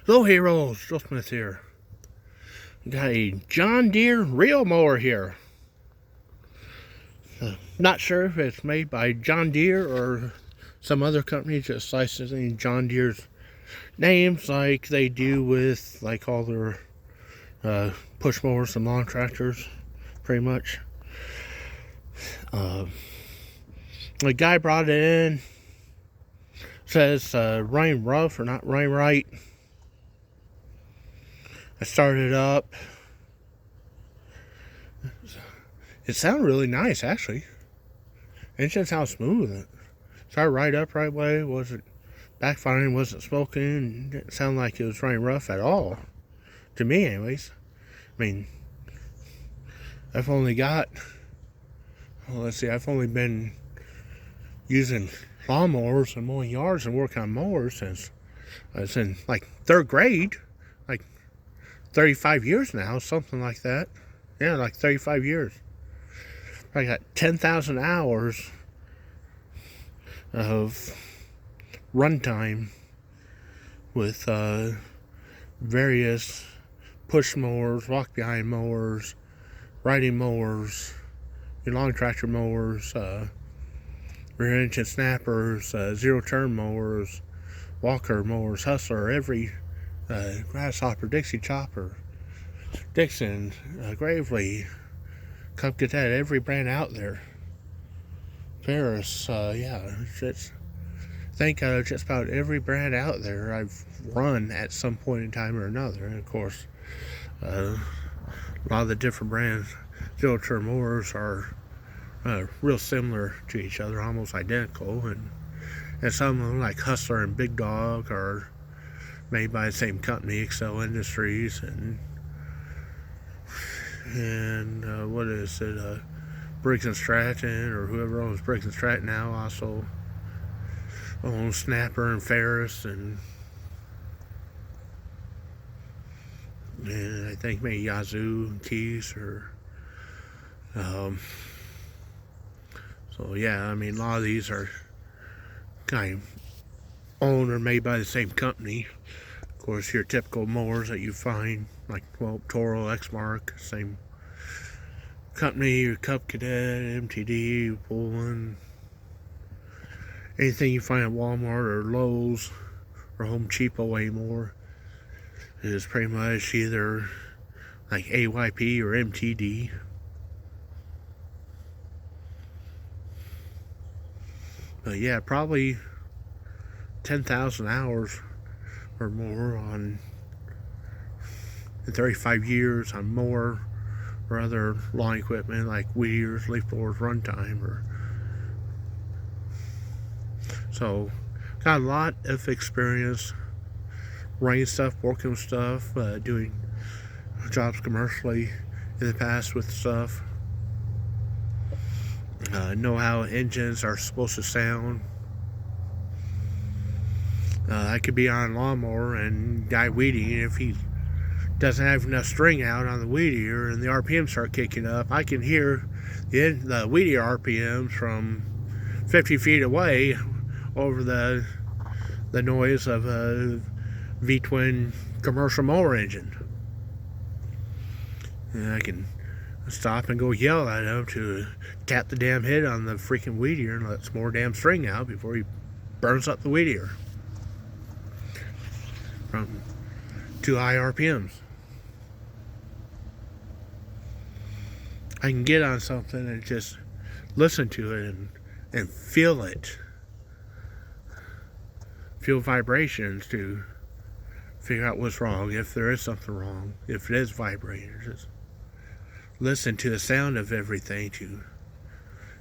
Hello heroes, Joe Smith here. Got a John Deere reel mower here. Not sure if it's made by John Deere or some other company just licensing John Deere's names like they do with like all their push mowers and lawn tractors, pretty much. The guy brought it in, says running rough or not running right. I started it up. It sounded really nice, actually. Engine sounds smooth. It started right up right way. Wasn't backfiring, wasn't smoking. Didn't sound like it was running rough at all. To me, anyways. I mean, I've only got, well, let's see, I've only been using lawnmowers and mowing yards and working on mowers since I was in like third grade. Like 35 years now, something like that. Yeah, like 35 years. I got 10,000 hours of runtime with various push mowers, walk behind mowers, riding mowers, your long tractor mowers, rear engine snappers, zero turn mowers, walker mowers, hustler, every grasshopper, Dixie chopper, Dixon, Gravely, Cub Cadet, every brand out there. Ferris, yeah, it's I think just about every brand out there I've run at some point in time or another. And of course, a lot of the different brands, zero turn mowers are real similar to each other, almost identical, and some of them like Hustler and Big Dog are made by the same company, Excel Industries, and what is it, Briggs and Stratton, or whoever owns Briggs and Stratton now also owns Snapper and Ferris, and I think maybe Yazoo and Keys, or so yeah, I mean a lot of these are kind of owned or made by the same company. Of course, your typical mowers that you find, like, well, Toro, Exmark, same company, your Cub Cadet, MTD, Poulan, anything you find at Walmart or Lowe's or Home Depot anymore is pretty much either like AYP or MTD. But yeah, probably 10,000 hours or more on in 35 years on mower or other lawn equipment like weed eaters, leaf blowers, runtime, or so got a lot of experience running stuff, working with stuff, doing jobs commercially in the past with stuff. Know how engines are supposed to sound. I could be on a lawnmower and guy weeding, if he doesn't have enough string out on the weed eater and the RPMs start kicking up, I can hear the weed eater RPMs from 50 feet away over the noise of a V-twin commercial mower engine. And I can stop and go yell at him to tap the damn head on the freaking weed eater and let some more damn string out before he burns up the weed eater from too high RPMs. I can get on something and just listen to it and feel it. Feel vibrations to figure out what's wrong, if there is something wrong, if it is vibrating. Just listen to the sound of everything to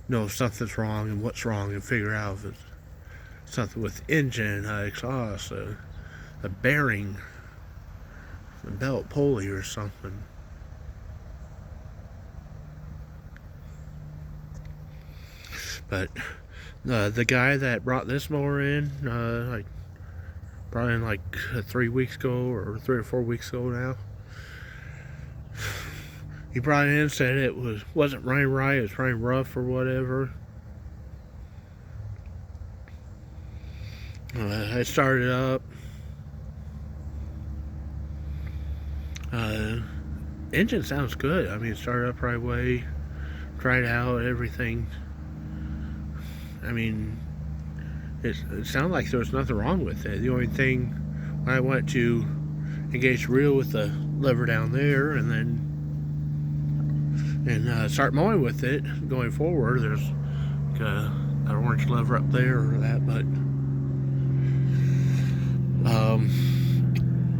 know if something's wrong and what's wrong, and figure out if it's something with engine, exhaust, a bearing, a belt pulley or something. But the guy that brought this mower in, like probably like 3 weeks ago or 3 or 4 weeks ago now, he brought it in and said it wasn't running right, it was running rough or whatever. I started up, Uh, Engine sounds good. I mean, started up right away, tried out everything. I mean, it sounded like there was nothing wrong with it. The only thing, when I went to engage reel with the lever down there and then start mowing with it going forward, there's like an orange lever up there or that, but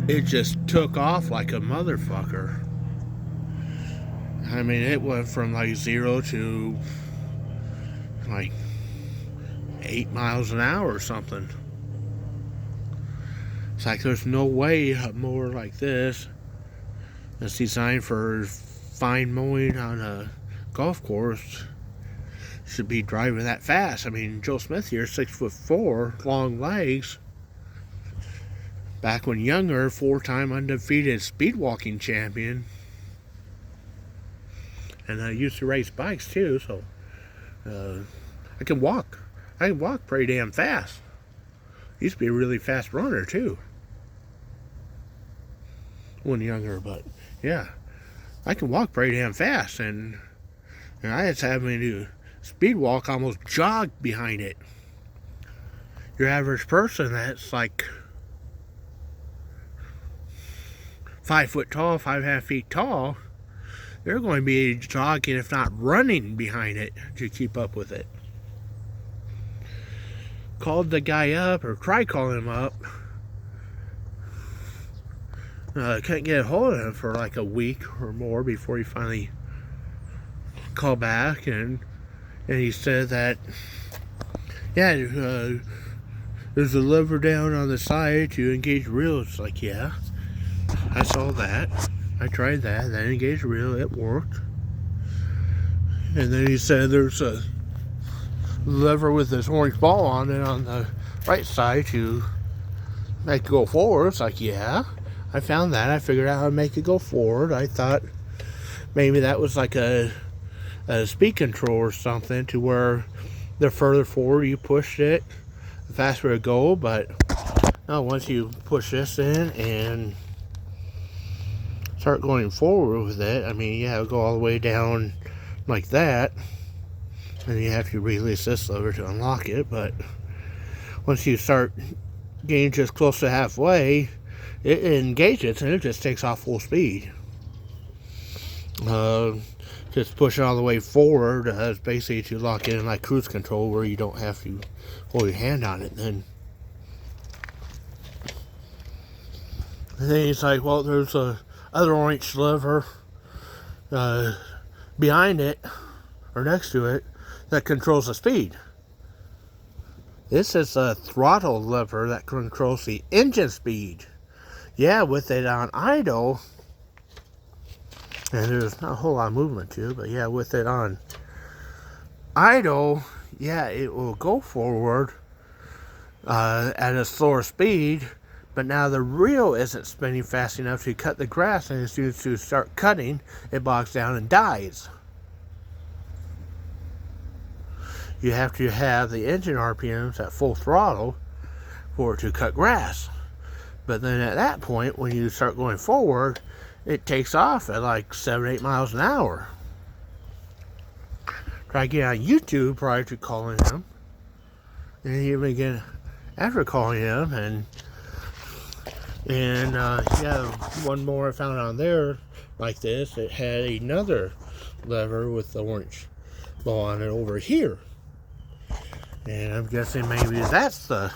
it just took off like a motherfucker. I mean, it went from like 0 to like 8 miles an hour or something. It's like there's no way a mower like this that's designed for fine mowing on a golf course should be driving that fast. I mean, Joe Smith here, 6'4", long legs. Back when younger, 4-time undefeated speed walking champion. And I used to race bikes too, so I can walk. I can walk pretty damn fast. Used to be a really fast runner too. When younger, but yeah, I can walk pretty damn fast, and I just have me to speed walk, almost jog behind it. Your average person that's like 5 foot tall, 5.5 feet tall, they're going to be jogging, if not running, behind it to keep up with it. Called the guy up, or tried calling him up. Couldn't get a hold of him for like a week or more before he finally called back, and he said that, yeah, there's a lever down on the side to engage reel. It's like, yeah, I saw that. I tried that, then engaged reel, it worked. And then he said there's a lever with this orange ball on it on the right side to make it go forward. It's like, yeah, I found that. I figured out how to make it go forward. I thought maybe that was like a speed control or something, to where the further forward you pushed it, the faster it go. But no, once you push this in and start going forward with it, I mean, yeah, it'll go all the way down like that, and you have to release this lever to unlock it. But once you start getting just close to halfway, it engages and it just takes off full speed. Just pushing all the way forward is basically to lock it in like cruise control, where you don't have to hold your hand on it. And then he's like, well, there's a other orange lever behind it, or next to it, that controls the speed. This is a throttle lever that controls the engine speed. Yeah, with it on idle, and there's not a whole lot of movement to it, but yeah, with it on idle, yeah, it will go forward at a slower speed. But now the reel isn't spinning fast enough to cut the grass, and as soon as you start cutting, it bogs down and dies. You have to have the engine RPMs at full throttle for it to cut grass. But then at that point, when you start going forward, it takes off at like 7-8 miles an hour. Try to get on YouTube prior to calling him, and even again after calling him, and yeah, one more I found on there like this. It had another lever with the orange ball on it over here, and I'm guessing maybe that's the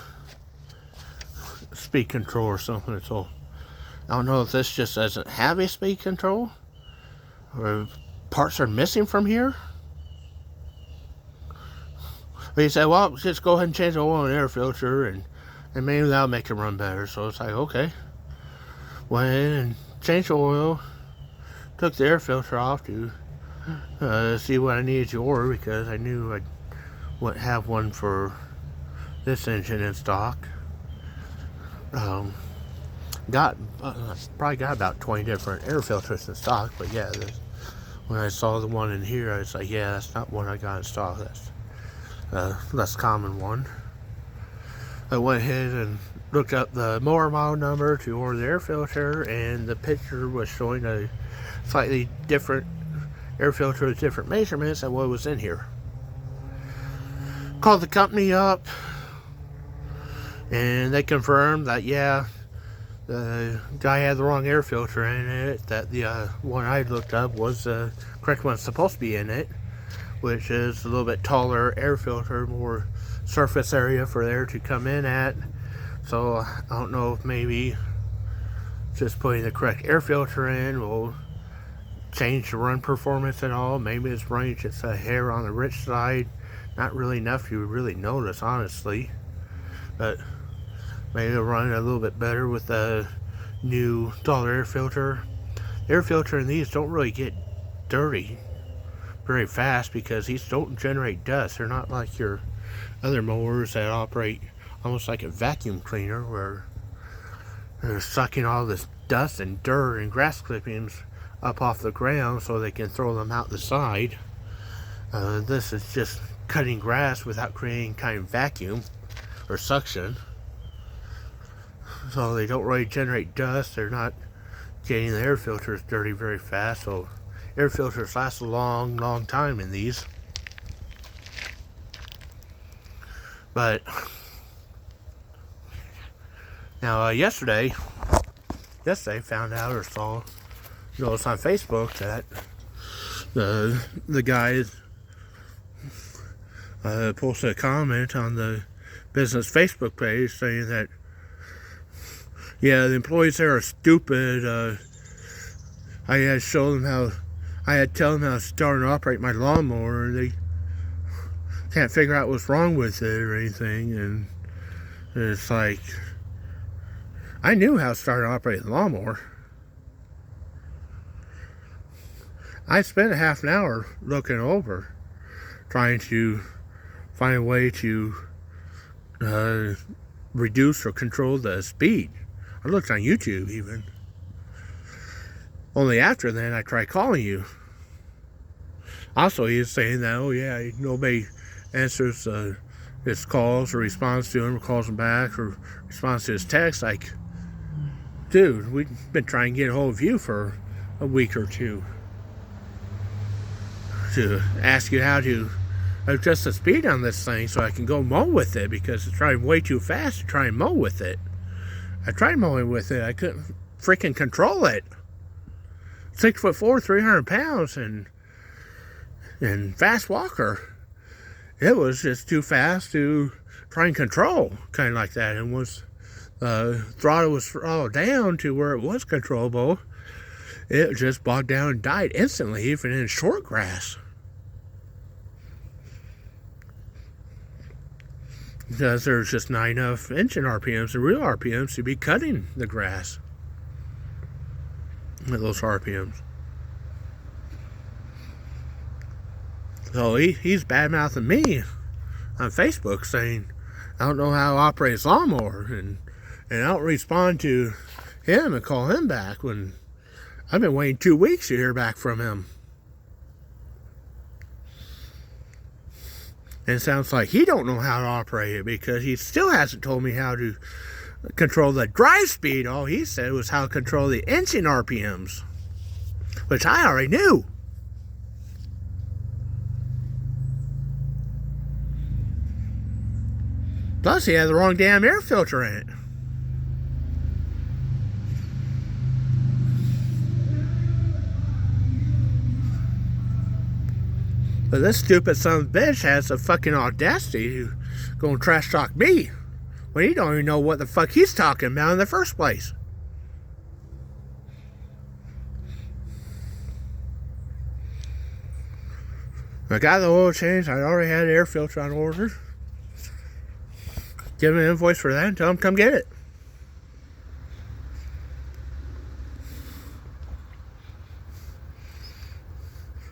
speed control or something. So I don't know if this just doesn't have a speed control, or parts are missing from here. But he said, well, just go ahead and change the oil and air filter, and maybe that'll make it run better. So it's like, okay. Went in and changed the oil, took the air filter off to see what I needed to order, because I knew I wouldn't have one for this engine in stock. Probably got about 20 different air filters in stock, but yeah, when I saw the one in here, I was like, yeah, that's not one I got in stock. That's a less common one. I went ahead and looked up the mower model number to order the air filter, and the picture was showing a slightly different air filter with different measurements than what was in here. Called the company up, and they confirmed that, yeah, the guy had the wrong air filter in it, that the one I looked up was the correct one supposed to be in it, which is a little bit taller air filter, more surface area for air to come in at. So I don't know if maybe just putting the correct air filter in will change the run performance at all. Maybe it's running just a hair on the rich side, not really enough you would really notice, honestly, but maybe it'll run a little bit better with the new taller air filter. Air filter in these don't really get dirty very fast because these don't generate dust. They're not like your other mowers that operate almost like a vacuum cleaner, where they're sucking all this dust and dirt and grass clippings up off the ground so they can throw them out the side. This is just cutting grass without creating kind of vacuum or suction, so they don't really generate dust. They're not getting the air filters dirty very fast, so air filters last a long time in these. But now yesterday found out or saw, noticed on Facebook that the guy posted a comment on the business Facebook page saying that, yeah, the employees there are stupid. I had to show them how, I had to tell them how to start and operate my lawnmower, and they can't figure out what's wrong with it or anything. And it's like, I knew how to start and operate the lawnmower. I spent a half an hour looking over, trying to find a way to reduce or control the speed. I looked on YouTube even. Only after then I tried calling you. Also, he was saying that, oh yeah, nobody answers his calls or responds to him or calls him back or responds to his text. Like, dude, we've been trying to get a hold of you for a week or two to ask you how to adjust the speed on this thing so I can go mow with it, because it's driving way too fast to try and mow with it. I tried mowing with it. I couldn't freaking control it. 6'4", 300 pounds, and fast walker. It was just too fast to try and control, kind of like that. And once throttle was throttled down to where it was controllable, it just bogged down and died instantly, even in short grass. Because there's just not enough engine RPMs and real RPMs to be cutting the grass at those RPMs. So he's bad-mouthing me on Facebook, saying I don't know how to operate his lawnmower, and I don't respond to him and call him back when I've been waiting 2 weeks to hear back from him. And it sounds like he don't know how to operate it, because he still hasn't told me how to control the drive speed. All he said was how to control the engine RPMs, which I already knew. Plus, he had the wrong damn air filter in it. But this stupid son of a bitch has the fucking audacity to go and trash talk me when he don't even know what the fuck he's talking about in the first place. I got the oil change. I already had an air filter on order. Give him an invoice for that and tell him come get it.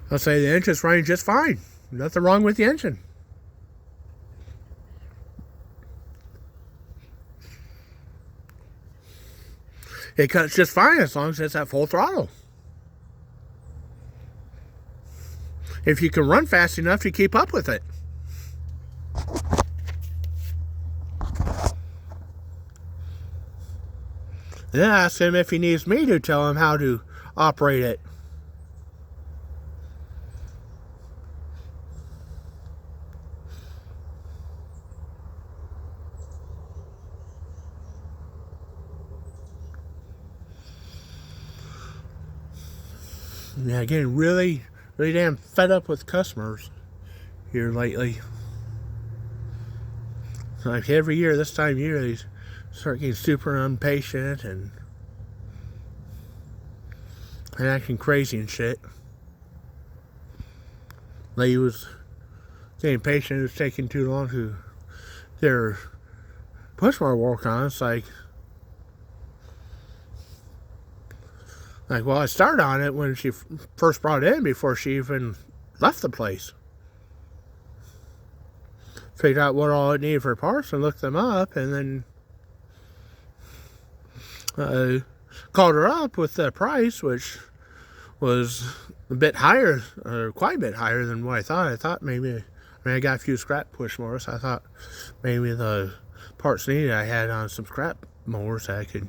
I'll say the engine's running just fine. Nothing wrong with the engine. It cuts just fine as long as it's at full throttle. If you can run fast enough to keep up with it. And then I asked him if he needs me to tell him how to operate it. Yeah, getting really damn fed up with customers here lately. Like every year, this time of year, they start getting super impatient and acting crazy and shit. Lady was getting impatient. It was taking too long to their push bar work on. It's like, well, I started on it when she first brought it in before she even left the place. Figured out what all it needed for parts and looked them up, and then called her up with the price, which was a bit higher, or quite a bit higher than what I thought. I thought maybe, I got a few scrap push mowers. So I thought maybe the parts needed I had on some scrap mowers that I could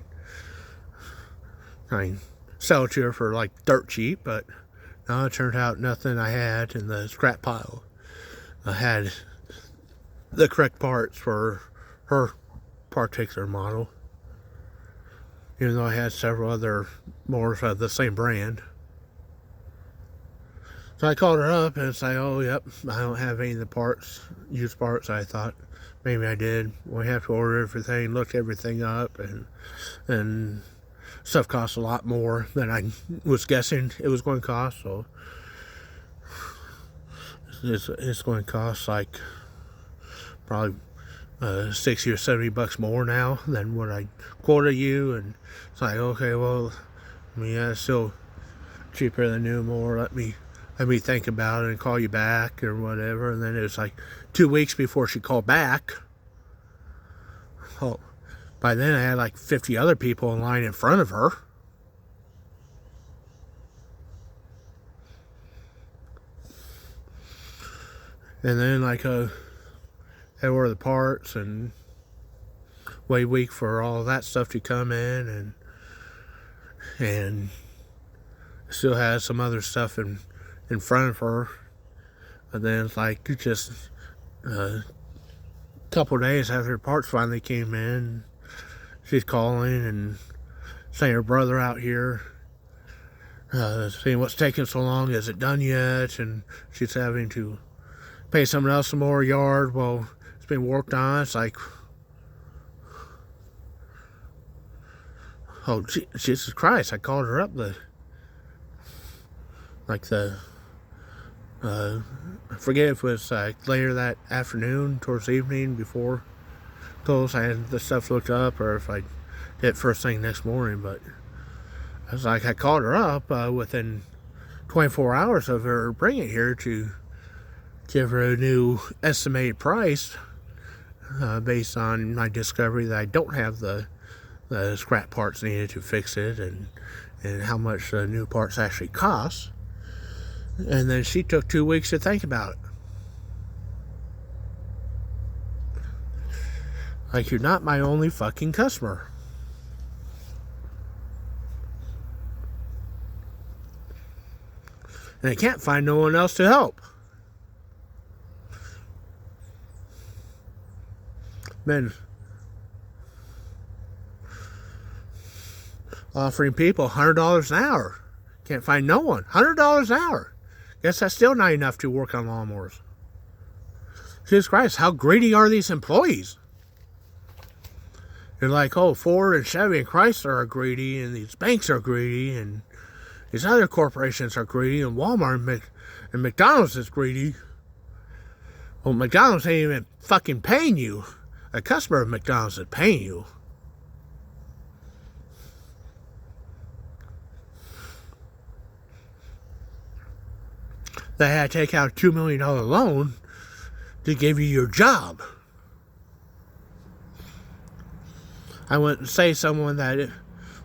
sell it to her for like dirt cheap, but no, it turned out nothing I had in the scrap pile I had the correct parts for her particular model, even though I had several other mowers of the same brand. So I called her up and it's like, oh, yep, I don't have any of the parts, used parts. I thought maybe I did. We have to order everything, look everything up, and stuff costs a lot more than I was guessing it was going to cost. So it's going to cost like probably $60 or $70 more now than what I quoted you. And it's like, okay, well, I mean, yeah, it's still cheaper than new, more. Let me think about it and call you back or whatever. And then it was like 2 weeks before she called back. Oh, by then I had like 50 other people in line in front of her. And then like they order the parts and wait a week for all that stuff to come in, and still has some other stuff in front of her. And then it's like just a couple days after her parts finally came in, she's calling and saying her brother out here, saying what's taking so long, is it done yet? And she's having to pay someone else some more yard while it's been worked on. It's like, oh, Jesus Christ, I called her up I forget if it was later that afternoon, towards the evening before close. I had the stuff looked up, or if I did it first thing next morning. But I was like, I called her up within 24 hours of her bringing it here to give her a new estimated price based on my discovery that I don't have the scrap parts needed to fix it, and how much the new parts actually cost. And then she took 2 weeks to think about it. Like, you're not my only fucking customer. And I can't find no one else to help. Been offering people $100 an hour. Can't find no one. $100 an hour. Guess that's still not enough to work on lawnmowers. Jesus Christ, how greedy are these employees? They're like, oh, Ford and Chevy and Chrysler are greedy, and these banks are greedy, and these other corporations are greedy, and Walmart and McDonald's is greedy. Well, McDonald's ain't even fucking paying you. A customer of McDonald's is paying you. They had to take out a $2 million loan to give you your job. I wouldn't say someone that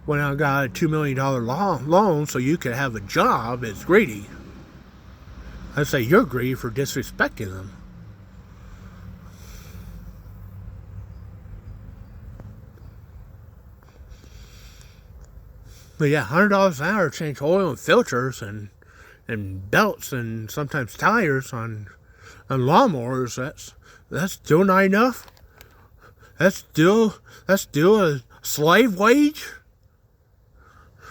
went out and got a $2 million loan so you could have a job is greedy. I'd say you're greedy for disrespecting them. But yeah, $100 an hour to change oil and filters and belts and sometimes tires on lawnmowers. That's still not enough. That's still a slave wage,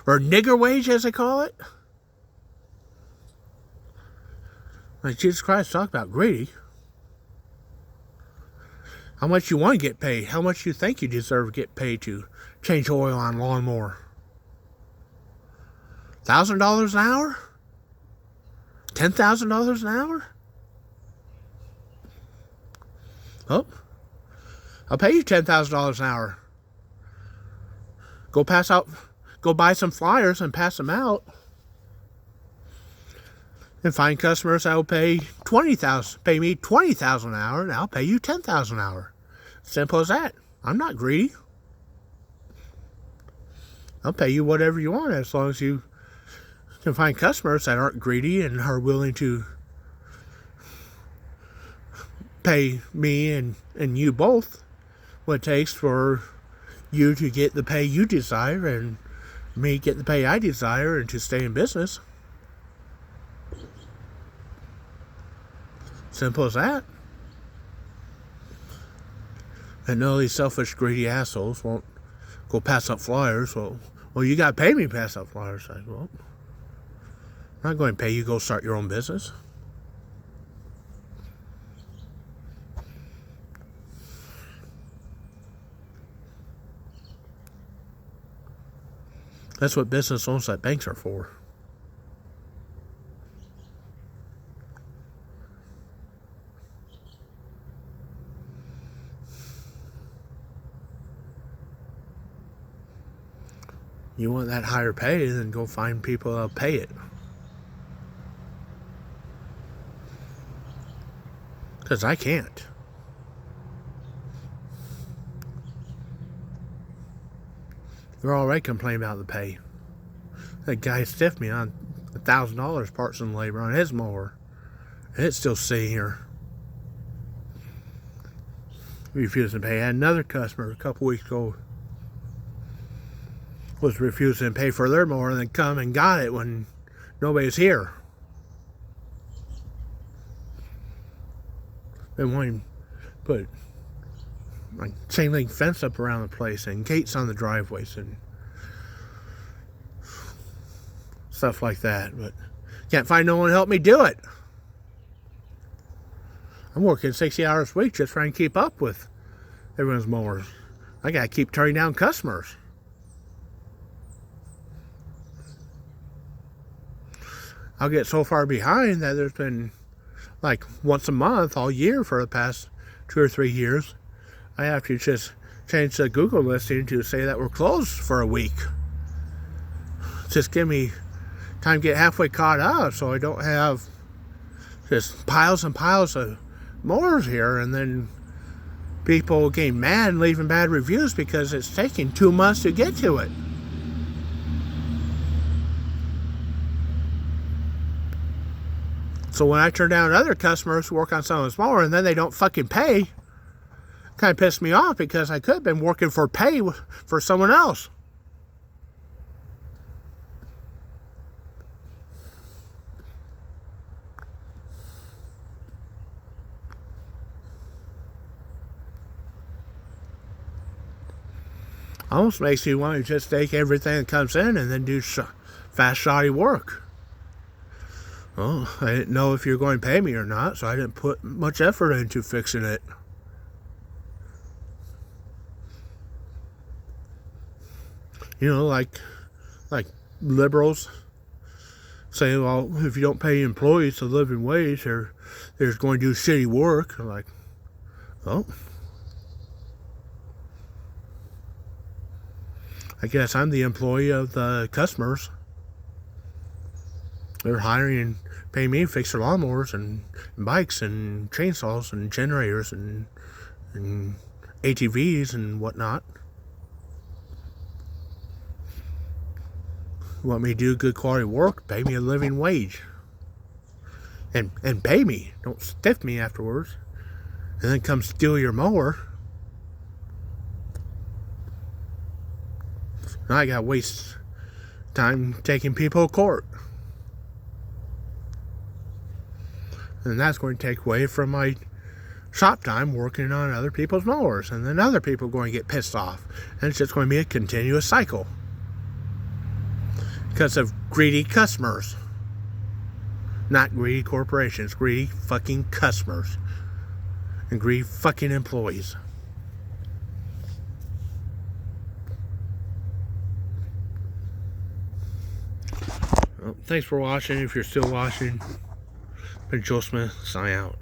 or nigger wage as they call it. Like Jesus Christ talked about greedy. How much you want to get paid? How much you think you deserve to get paid to change oil on lawnmower? $1,000 an hour? $10,000 an hour? Oh, I'll pay you $10,000 an hour. Go buy some flyers and pass them out. And find customers that will pay me $20,000 an hour, and I'll pay you $10,000 an hour. Simple as that. I'm not greedy. I'll pay you whatever you want as long as you can find customers that aren't greedy and are willing to pay me and you both what it takes for you to get the pay you desire and me get the pay I desire and to stay in business. Simple as that. And none of these selfish, greedy assholes won't go pass up flyers. Well, you got to pay me to pass up flyers. Well, I'm not going to pay you to go start your own business. That's what business loans like banks are for. You want that higher pay, then go find people that'll pay it. Because I can't. They're already complaining about the pay. That guy stiffed me on $1,000 parts and labor on his mower. And it's still sitting here. Refusing to pay. I had another customer a couple weeks ago was refusing to pay for their mower and then come and got it when nobody's here. And wanting to put like chain link fence up around the place and gates on the driveways and stuff like that, but can't find no one to help me do it. I'm working 60 hours a week just trying to keep up with everyone's mowers. I gotta keep turning down customers. I'll get so far behind that there's been like once a month all year for the past 2 or 3 years, I have to just change the Google listing to say that we're closed for a week. Just give me time to get halfway caught up so I don't have just piles and piles of mowers here and then people getting mad and leaving bad reviews because it's taking 2 months to get to it. So when I turn down other customers who work on someone's mower and then they don't fucking pay, kind of pissed me off because I could have been working for pay for someone else. Almost makes you want to just take everything that comes in and then do fast, shoddy work. Well, I didn't know if you were going to pay me or not, so I didn't put much effort into fixing it. You know, like liberals say, well, if you don't pay employees a living wage, they're going to do shitty work. I'm like, oh, I guess I'm the employee of the customers. They're hiring and paying me to fix their lawnmowers and bikes and chainsaws and generators and ATVs and whatnot. Want me to do good quality work? Pay me a living wage. And pay me. Don't stiff me afterwards. And then come steal your mower. Now I gotta waste time taking people to court. And that's going to take away from my shop time working on other people's mowers. And then other people are going to get pissed off. And it's just going to be a continuous cycle. Because of greedy customers. Not greedy corporations. Greedy fucking customers. And greedy fucking employees. Well, thanks for watching. If you're still watching, Joe Smith, sign out.